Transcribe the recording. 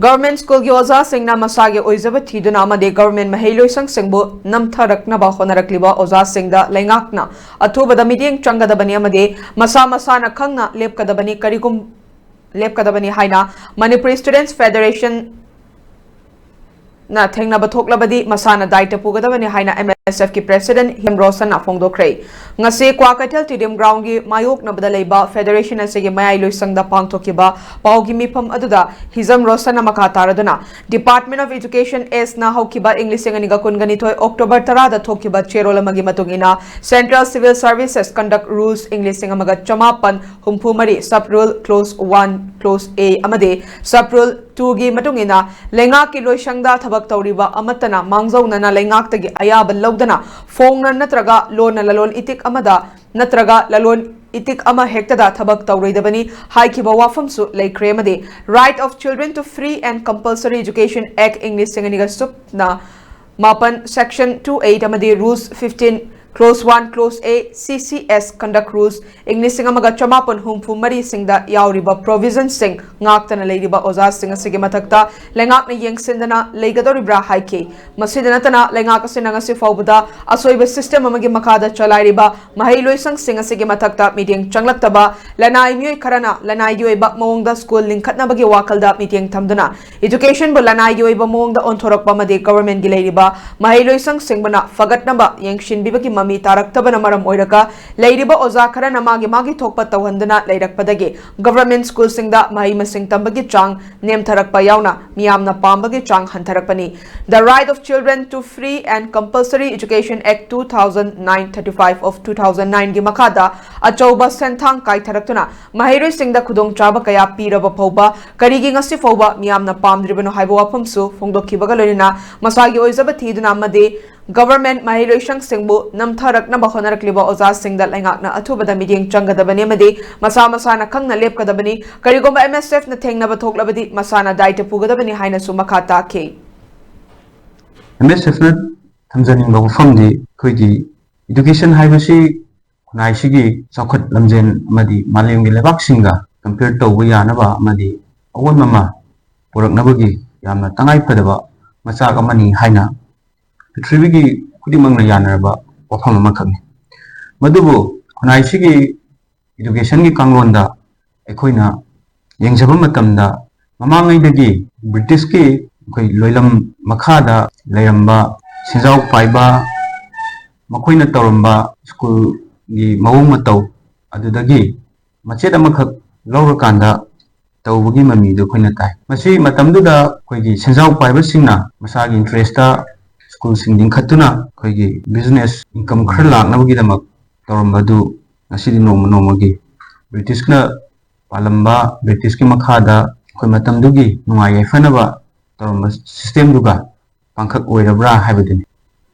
Government school ki oza singna masage oizaba thiduna amade government maheiloi singbu namtharaknaba honarakliba oza singda lengakna athubada miting changadabani amade masa na khangna lepkadabani karigum lepkadabani haina Manipuri Students Federation na thengna bathoklabadi masana daita pugadabani haina MSF ki president Him Rosan na phongdokre ngase Kwakatel Stadium ground gi mayok na badalaiba federation asege mayai loisangda pangthokiba paugi mifam aduda Hizam Rosan na makataraduna Department of Education S na hokiba English nganiga kunganithoi October 10 da thokiba cherola magi matungina Central Civil Services Conduct Rules English amaga chamapan humphumari sub rule clause 1 clause A amade sub rule 2 gi matungina lenga ki loisangda thabak tawriba amatana mangzauna na lengak tagi ayaba lawdana phongna natraga lona lalol itik amada natraga lalon itik ama hektada thabak tawridabani haikiba wafamsu laikre amade Right of Children to Free and Compulsory Education Act English singaniga supna mapan section 28 amade rules 15 Clause 1, Clause A, CCS Conduct Rules, English Singamaga Chamapon Humfu Mari Singda Yauriba Provision Sing, Ngaktana Ladiba Oza Singa Sigimatakta, Lengakna Yang Sindana, Legadoribra Haike, Masidanatana, Lengakasinangasi Faubuda, Asoiba System Amagi Makada Chalairiba, Mahailoisang Singa Sigimatakta, meeting Changlaktaba, Lanai Mui Karana, Lanai Yueba Monga School, Linkatnabagi Wakalda, meeting Tamdana, Education Bulanai Yueba Monga Ontorok Bamade Government Gilariba, Mahailoisang Singbana, Fagat Namba, Yang Shin Bibaki Mami taraktabana maram oiraka leiriba oza kharana magi thokpa tawhandana leirakpadagi government school singda mahi masing tambagi chang nemtharakpa yauna miyamna pambagi chang hantharakpani The Right of Children to Free and Compulsory Education Act 2009-35 of 2009 gi makhada achauba senthang kai tharaktuna mahiroi singda khudong chaba kaya piraba phauba karigi ngasi phauba miyamna pamdribano haiba wafamsu phongdokhibaga loina masagi oizaba thiduna amade Government Mahiloishang Singbu Namtharak na Bahonarakliba Oza Singda Langakna Atubada Meeting Changadabani Madi Masa na Kangna Lepkadabani Karigoma MSF na Teng Nabatok Masana Daita Pugadabani Haina Sumakata K. MSF na Tanzania Bafamdi Kuigi Education Hibasi Kunaishigi Sakut Lamzen Madi Malim Gilabak Singa compared to Wiyanaba Madi Awan Mama Purak Nabagi Yamna Tangai Padaba Masaka Mani Haina Tribigi Kudimang Yanaraba of Hamamakami. Madubu, Kunaishigi Education Kangonda, Equina, Yangsabamatamda, Mamanga Dagi, Britiski, Loilam Makada, Layamba, Sinzau Paiba, Makoina Toramba, School Gi Maumato, Adudagi, Macheta Makak, Laura Kanda, Taubugi Mami, the Quinatai. Masi Matamduda, Quigi, Sinzau Paiba Singna, Masagi Interesta. School singing Katuna, Kogi, business income Kerla, Navagidama, Torambadu, Nasidi Nomagi, Britishna, Palamba, British Makada, Komatamdugi, Nuaya Fanaba, Toramba System Duga, Pankak Oirabra Habitini.